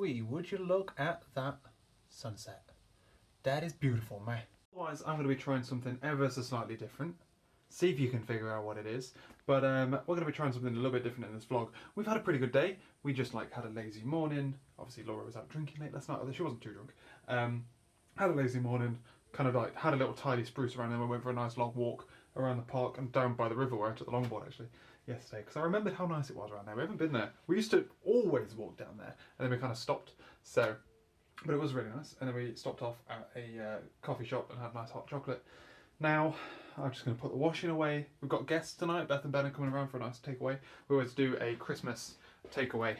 wee, would you look at that sunset? That is beautiful, man. Otherwise, I'm going to be trying something ever so slightly different. See if you can figure out what it is. But we're going to be trying something a little bit different in this vlog. We've had a pretty good day. We just like had a lazy morning. Obviously Laura was out drinking late last night, although she wasn't too drunk. Had a lazy morning, kind of like had a little tidy spruce around, and then we went for a nice long walk around the park and down by the river where I took the longboard actually yesterday, because I remembered how nice it was around there. We haven't been there. We used to always walk down there, and then we kind of stopped. So, but it was really nice. And then we stopped off at a coffee shop and had a nice hot chocolate. Now, I'm just going to put the washing away. We've got guests tonight. Beth and Ben are coming around for a nice takeaway. We always do a Christmas takeaway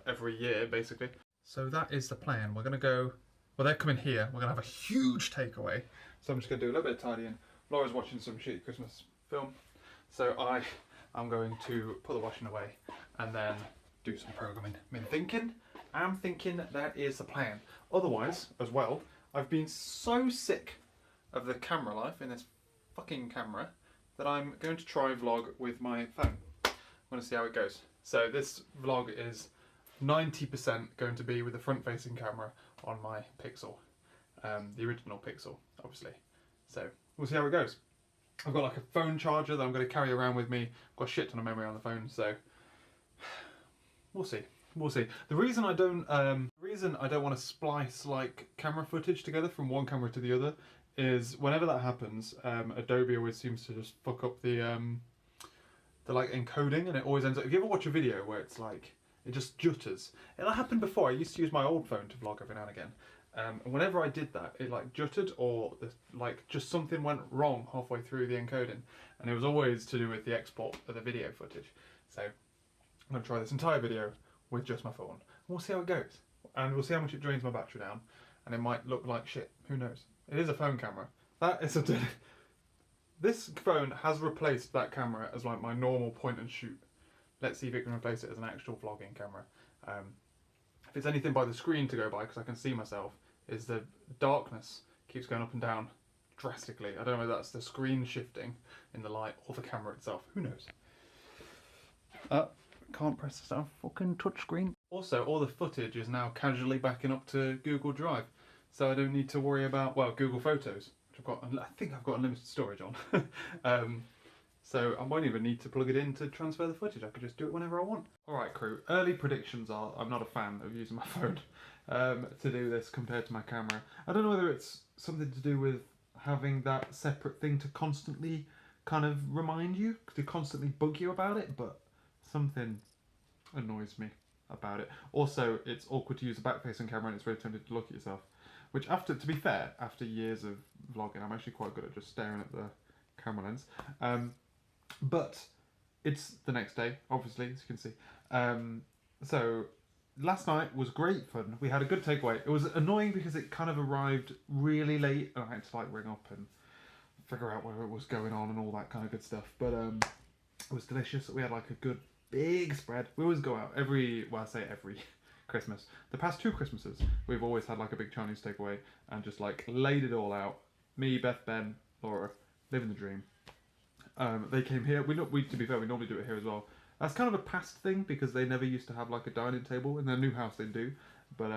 every year, basically. So that is the plan. We're going to go, well, they're coming here. We're going to have a huge takeaway. So I'm just going to do a little bit of tidying. Laura's watching some shitty Christmas film. So I'm going to put the washing away and then do some programming. I'm thinking that is the plan. Otherwise, as well, I've been so sick of the camera life in this fucking camera that I'm going to try vlog with my phone. I'm going to see how it goes. So this vlog is 90% going to be with the front-facing camera on my Pixel, the original Pixel, obviously. So we'll see how it goes. I've got like a phone charger that I'm going to carry around with me. I've got a shit ton of memory on the phone, so we'll see. We'll see. The reason I don't want to splice like camera footage together from one camera to the other is whenever that happens, Adobe always seems to just fuck up the like encoding, and it always ends up. If you ever watch a video where it's like it just jutters, and that happened before. I used to use my old phone to vlog every now and again, and whenever I did that, it like juttered or like just something went wrong halfway through the encoding, and it was always to do with the export of the video footage. So I'm going to try this entire video with just my phone. We'll see how it goes, and we'll see how much it drains my battery down, and it might look like shit. Who knows? It is a phone camera. That is a. This phone has replaced that camera as like my normal point and shoot. Let's see if it can replace it as an actual vlogging camera. If it's anything by the screen to go by, because I can see myself, is the darkness keeps going up and down drastically. I don't know whether that's the screen shifting in the light or the camera itself. Who knows? Can't press this down. Fucking touchscreen. Also, all the footage is now casually backing up to Google Drive, so I don't need to worry about, well, Google Photos, which I've got. I think I've got unlimited storage on. So I won't even need to plug it in to transfer the footage. I could just do it whenever I want. All right, crew. Early predictions are I'm not a fan of using my phone to do this compared to my camera. I don't know whether it's something to do with having that separate thing to constantly kind of remind you, to constantly bug you about it, but something annoys me about it. Also, it's awkward to use a back-facing camera and it's very tempting to look at yourself. Which, to be fair, after years of vlogging, I'm actually quite good at just staring at the camera lens. But it's the next day, obviously, as you can see. So last night was great fun. We had a good takeaway. It was annoying because it kind of arrived really late and I had to like ring up and figure out where it was going on and all that kind of good stuff. But it was delicious. We had like a good big spread. We always go out every Christmas. The past 2 Christmases, we've always had like a big Chinese takeaway and just like laid it all out. Me, Beth, Ben, Laura, living the dream. They came here. To be fair, we normally do it here as well. That's kind of a past thing because they never used to have like a dining table. In their new house they do, but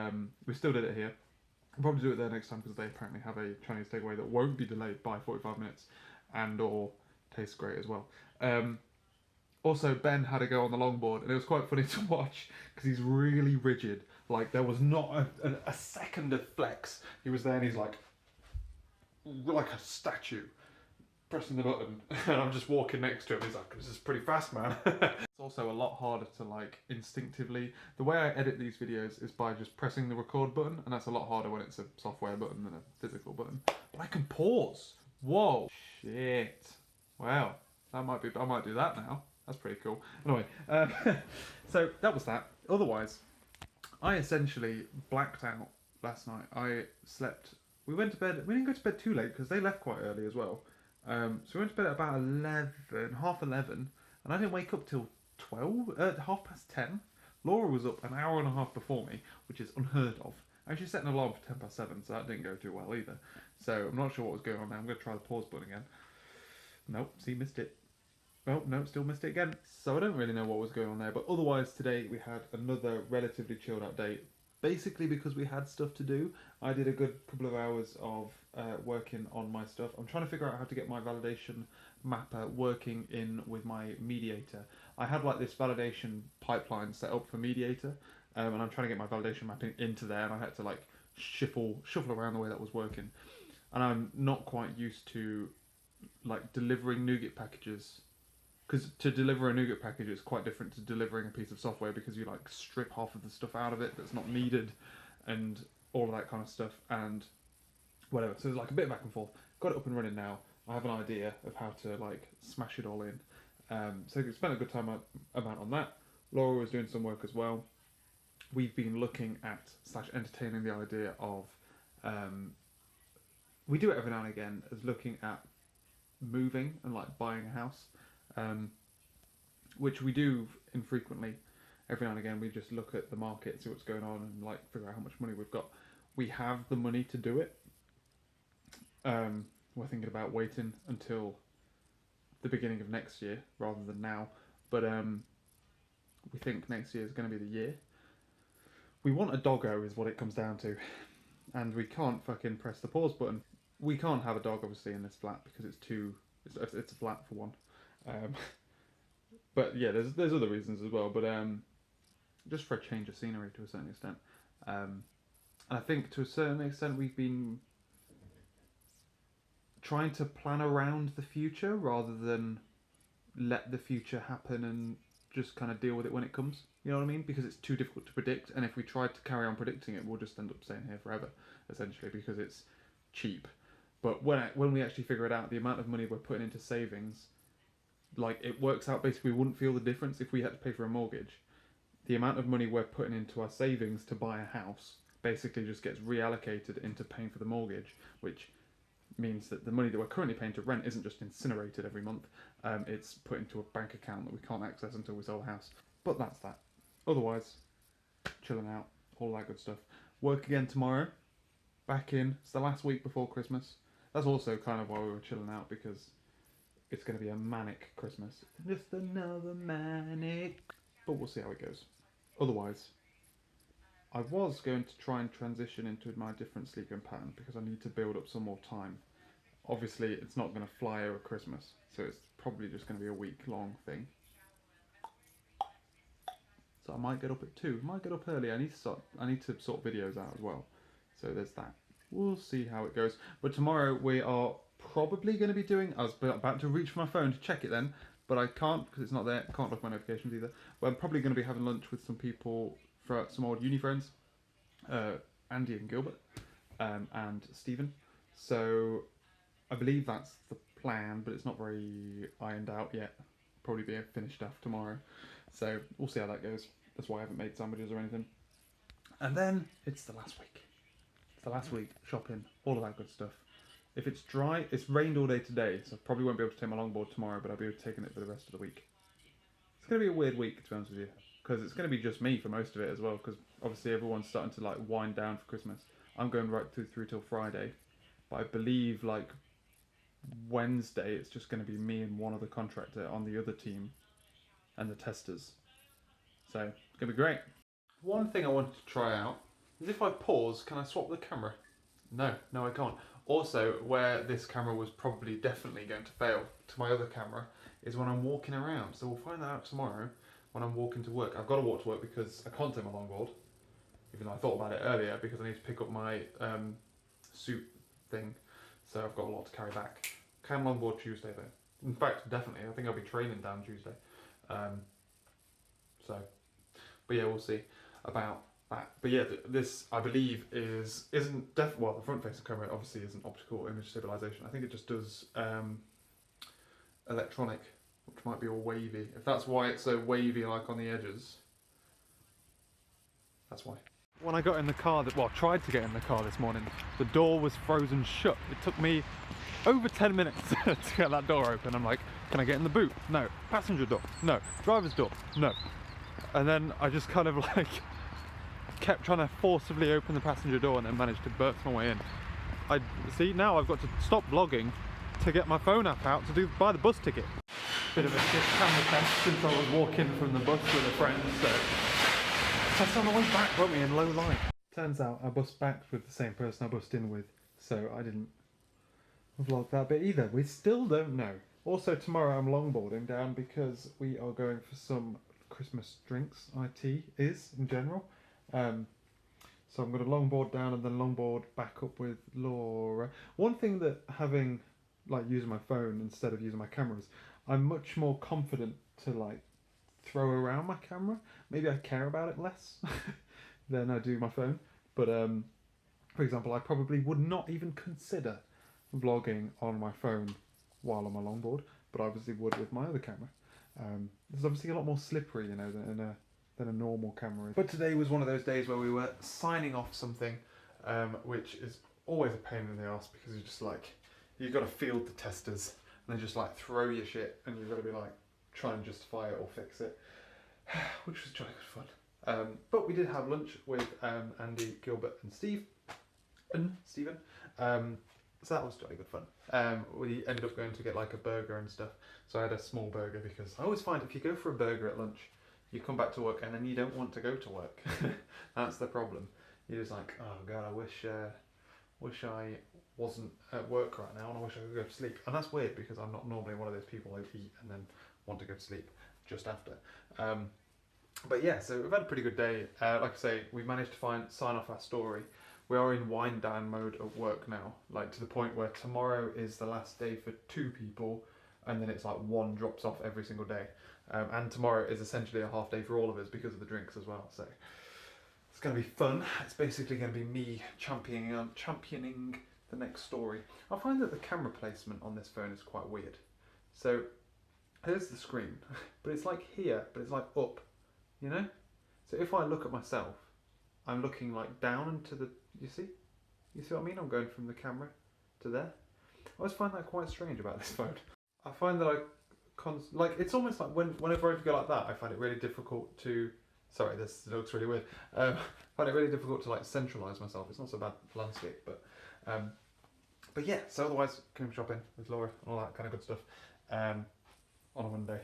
we still did it here. We'll probably do it there next time because they apparently have a Chinese takeaway that won't be delayed by 45 minutes and or tastes great as well. Also, Ben had to go on the longboard, and it was quite funny to watch because he's really rigid. Like, there was not a second of flex. He was there, and he's like a statue, pressing the button, and I'm just walking next to him. He's like, "This is pretty fast, man." It's also a lot harder to like instinctively. The way I edit these videos is by just pressing the record button, and that's a lot harder when it's a software button than a physical button. But I can pause. Whoa, shit. Wow, I might do that now. That's pretty cool. Anyway, so that was that. Otherwise, I essentially blacked out last night. I slept. We went to bed. We didn't go to bed too late because they left quite early as well. So we went to bed at about 11:30, and I didn't wake up till 10:30. Laura was up an hour and a half before me, which is unheard of. I actually set an alarm for 7:10, so that didn't go too well either. So I'm not sure what was going on there. I'm going to try the pause button again. Nope, see, missed it. Oh, no, still missed it again. So I don't really know what was going on there, but otherwise today we had another relatively chilled out day. Basically because we had stuff to do, I did a good couple of hours of working on my stuff. I'm trying to figure out how to get my validation mapper working in with my mediator. I had like this validation pipeline set up for mediator, and I'm trying to get my validation mapping into there, and I had to like shuffle around the way that was working. And I'm not quite used to like delivering NuGet packages, because to deliver a NuGet package is quite different to delivering a piece of software, because you like strip half of the stuff out of it that's not needed and all of that kind of stuff and whatever. So there's like a bit of back and forth. Got it up and running now. I have an idea of how to like smash it all in. So I spent a good time amount on that. Laura was doing some work as well. We've been looking at / entertaining the idea of we do it every now and again, as looking at moving and like buying a house, which we do infrequently. Every now and again we just look at the market, see what's going on, and like figure out how much money we've got. We have the money to do it. We're thinking about waiting until the beginning of next year rather than now, but we think next year is going to be the year. We want a doggo is what it comes down to, and we can't fucking press the pause button. We can't have a dog obviously in this flat because it's a flat for one. But yeah, there's other reasons as well, but just for a change of scenery to a certain extent. And I think to a certain extent we've been trying to plan around the future rather than let the future happen and just kind of deal with it when it comes. You know what I mean? Because it's too difficult to predict, and if we tried to carry on predicting it, we'll just end up staying here forever, essentially, because it's cheap. But when we actually figure it out, the amount of money we're putting into savings, like it works out basically we wouldn't feel the difference if we had to pay for a mortgage. The amount of money we're putting into our savings to buy a house basically just gets reallocated into paying for the mortgage, which means that the money that we're currently paying to rent isn't just incinerated every month, it's put into a bank account that we can't access until we sell the house. But that's that. Otherwise, chilling out, all that good stuff. Work again tomorrow, back in. It's the last week before Christmas. That's also kind of why we were chilling out, because it's going to be a manic Christmas. Just another manic. But we'll see how it goes. Otherwise, I was going to try and transition into my different sleeping pattern because I need to build up some more time. Obviously, it's not going to fly over Christmas, so it's probably just going to be a week-long thing. So I might get up at 2. Might get up early. I need to sort videos out as well. So there's that. We'll see how it goes. But tomorrow we are probably going to be doing. I was about to reach for my phone to check it then, but I can't because it's not there. Can't look at my notifications either. But I'm probably going to be having lunch with some people, for some old uni friends, Andy and Gilbert, and Stephen. So I believe that's the plan, but it's not very ironed out yet. Probably be finished off tomorrow. So we'll see how that goes. That's why I haven't made sandwiches or anything. And then it's the last week. It's the last week, shopping, all of that good stuff. If it's dry, it's rained all day today, so I probably won't be able to take my longboard tomorrow, but I'll be taking it for the rest of the week. It's going to be a weird week, to be honest with you, because it's going to be just me for most of it as well, because obviously everyone's starting to like wind down for Christmas. I'm going right through till Friday, but I believe like Wednesday it's just going to be me and one other contractor on the other team and the testers. So it's going to be great. One thing I wanted to try out is if I pause, can I swap the camera? No, I can't. Also, where this camera was probably definitely going to fail to my other camera is when I'm walking around. So we'll find that out tomorrow when I'm walking to work. I've got to walk to work because I can't take my longboard, even though I thought about it earlier, because I need to pick up my suit thing. So I've got a lot to carry back. Can longboard Tuesday though. In fact, definitely. I think I'll be training down Tuesday. But yeah, we'll see about that. But yeah, this I believe isn't well, the front facing camera obviously isn't optical image stabilization. I think it just does electronic, which might be all wavy. If that's why it's so wavy like on the edges, that's why. When I got in the car, tried to get in the car this morning, the door was frozen shut. It took me over 10 minutes to get that door open. I'm like, can I get in the boot? No. Passenger door? No. Driver's door? No. And then I just kind of like kept trying to forcibly open the passenger door and then managed to burst my way in. Now I've got to stop vlogging to get my phone app out to buy the bus ticket. bit of a shit camera test since I was walking from the bus with a friend, so test on the way back, won't we, in low light. Turns out I bus back with the same person I bussed in with, so I didn't vlog that bit either. We still don't know. Also tomorrow I'm longboarding down because we are going for some Christmas drinks, IT is in general. So I'm going to longboard down and then longboard back up with Laura. One thing that having, like, using my phone instead of using my cameras, I'm much more confident to, like, throw around my camera. Maybe I care about it less than I do my phone. But, for example, I probably would not even consider vlogging on my phone while on my longboard, but I obviously would with my other camera. It's obviously a lot more slippery, you know, than a normal camera is. But today was one of those days where we were signing off something, which is always a pain in the arse because you're just like, you've got to field the testers and then just like throw your shit and you've got to be like, try and justify it or fix it, which was jolly good fun. But we did have lunch with Andy, Gilbert and Stephen. So that was jolly good fun. We ended up going to get like a burger and stuff. So I had a small burger because I always find if you go for a burger at lunch, you come back to work and then you don't want to go to work. That's the problem. You're just like, oh god, I wish I wasn't at work right now and I wish I could go to sleep. And that's weird because I'm not normally one of those people who eat and then want to go to sleep just after. But yeah, so we've had a pretty good day. Like I say, we've managed to sign off our story. We are in wind down mode at work now, like to the point where tomorrow is the last day for 2 people and then it's like 1 drops off every single day. And tomorrow is essentially a half day for all of us because of the drinks as well. So it's going to be fun. It's basically going to be me championing the next story. I find that the camera placement on this phone is quite weird. So here's the screen, but it's like here, but it's like up, you know? So if I look at myself, I'm looking like down into the, you see? You see what I mean? I'm going from the camera to there. I always find that quite strange about this phone. I find that like it's almost like whenever I go like that, I find it really difficult to, sorry, this looks really weird. I find it really difficult to like centralise myself. It's not so bad landscape, but yeah. So otherwise, came shopping with Laura and all that kind of good stuff on a Monday,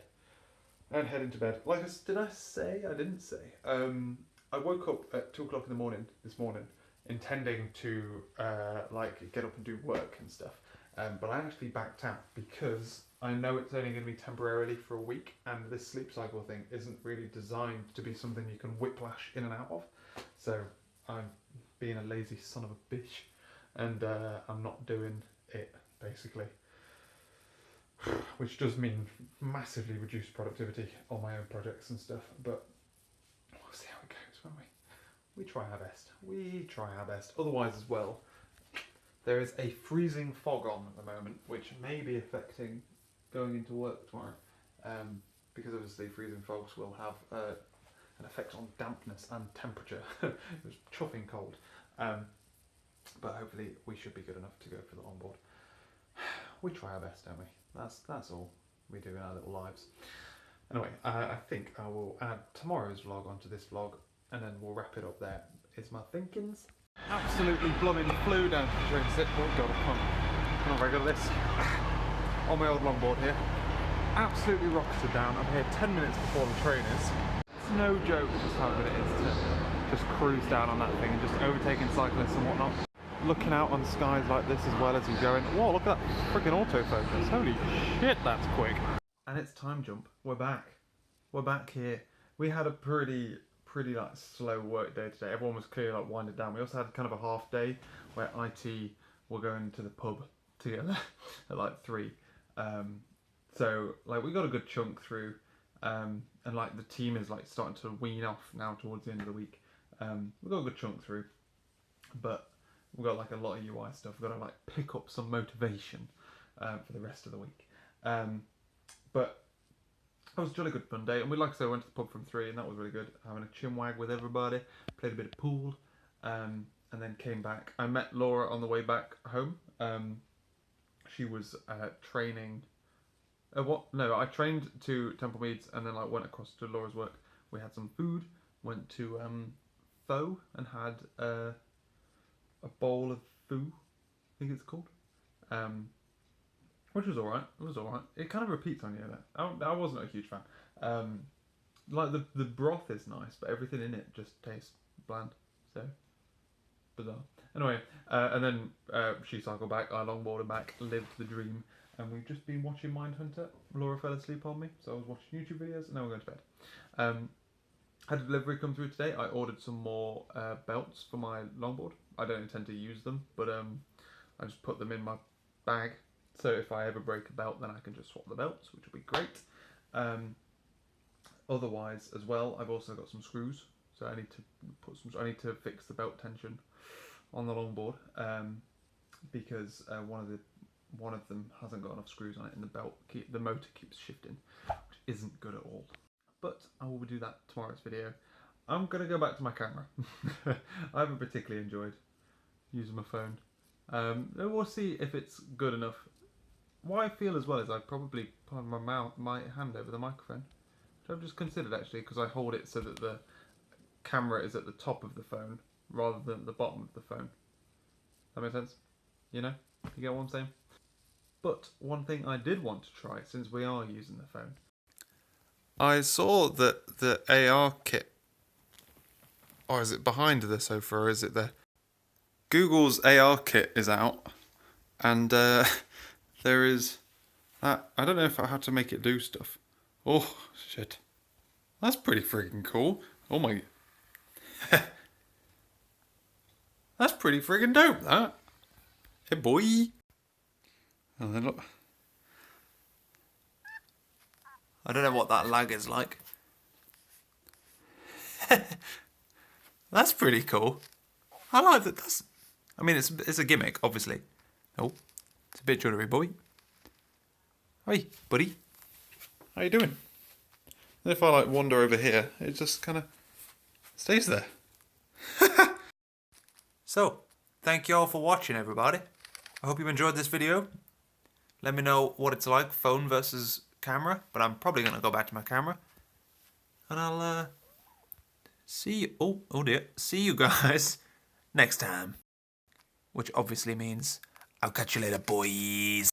and heading to bed. Like, did I say? I didn't say. I woke up at 2 o'clock in the morning this morning, intending to like get up and do work and stuff. But I actually backed out because I know it's only going to be temporarily for a week, and this sleep cycle thing isn't really designed to be something you can whiplash in and out of. So I'm being a lazy son of a bitch, and I'm not doing it, basically. Which does mean massively reduced productivity on my own projects and stuff, but we'll see how it goes, won't we? We try our best. We try our best. Otherwise as well, there is a freezing fog on at the moment, which may be affecting going into work tomorrow, because obviously freezing fogs will have an effect on dampness and temperature. It was chuffing cold, but hopefully we should be good enough to go for the longboard. We try our best, don't we? That's all we do in our little lives. Anyway, I think I will add tomorrow's vlog onto this vlog, and then we'll wrap it up there, is my thinkings. Absolutely blooming flew down to the train sit. Oh god, I can't regular this. On my old longboard here. Absolutely rocketed down. I'm here 10 minutes before the train is. It's no joke just how good it is to just cruise down on that thing and just overtaking cyclists and whatnot. Looking out on skies like this as well as you're going. Whoa, look at that freaking autofocus. Holy shit, that's quick. And it's time jump. We're back. We're back here. We had a pretty like slow work day today. Everyone was clearly like winded down. We also had kind of a half day where IT were going to the pub together at like 3. So like we got a good chunk through, and like the team is like starting to wean off now towards the end of the week. We got a good chunk through, but we've got like a lot of UI stuff. We've got to like pick up some motivation for the rest of the week. But it was a jolly good fun day, and we, like I said, went to the pub from 3, and that was really good. Having a chinwag with everybody, played a bit of pool, and then came back. I met Laura on the way back home. She was training. I trained to Temple Meads, and then like went across to Laura's work. We had some food. Went to Pho and had a bowl of foo, I think it's called. which was alright. It was alright. It kind of repeats on you though. I wasn't a huge fan. Like the broth is nice, but everything in it just tastes bland. So bizarre. Anyway, and then she cycled back, I longboarded back, lived the dream, and we've just been watching Mindhunter. Laura fell asleep on me, so I was watching YouTube videos, and now we're going to bed. Had a delivery come through today. I ordered some more belts for my longboard. I don't intend to use them, but I just put them in my bag, so if I ever break a belt, then I can just swap the belts, which will be great. Otherwise, as well, I've also got some screws, so I need to I need to fix the belt tension on the longboard because one of them hasn't got enough screws on it, and the motor keeps shifting, which isn't good at all. But I will do that tomorrow's video. I'm gonna go back to my camera. I haven't particularly enjoyed using my phone. We'll see if it's good enough. What I feel as well is I probably put my hand over the microphone. Which I've just considered actually, because I hold it so that the camera is at the top of the phone rather than the bottom of the phone. That makes sense? You know? You get what I'm saying? But one thing I did want to try, since we are using the phone, I saw that the AR kit, or is it behind the sofa, or is it there? Google's AR kit is out, and there is that. I don't know if I had to make it do stuff. Oh, shit. That's pretty freaking cool. Oh my... That's pretty freaking dope, that. Hey, boy. Oh, then look. I don't know what that lag is like. That's pretty cool. I like that. I mean, it's a gimmick, obviously. Oh, it's a bit juddery, boy. Hey, buddy. How you doing? And if I like wander over here, it just kind of stays there. So, thank you all for watching, everybody. I hope you enjoyed this video. Let me know what it's like, phone versus camera, but I'm probably going to go back to my camera. And I'll see you, oh dear, see you guys next time. Which obviously means I'll catch you later, boys.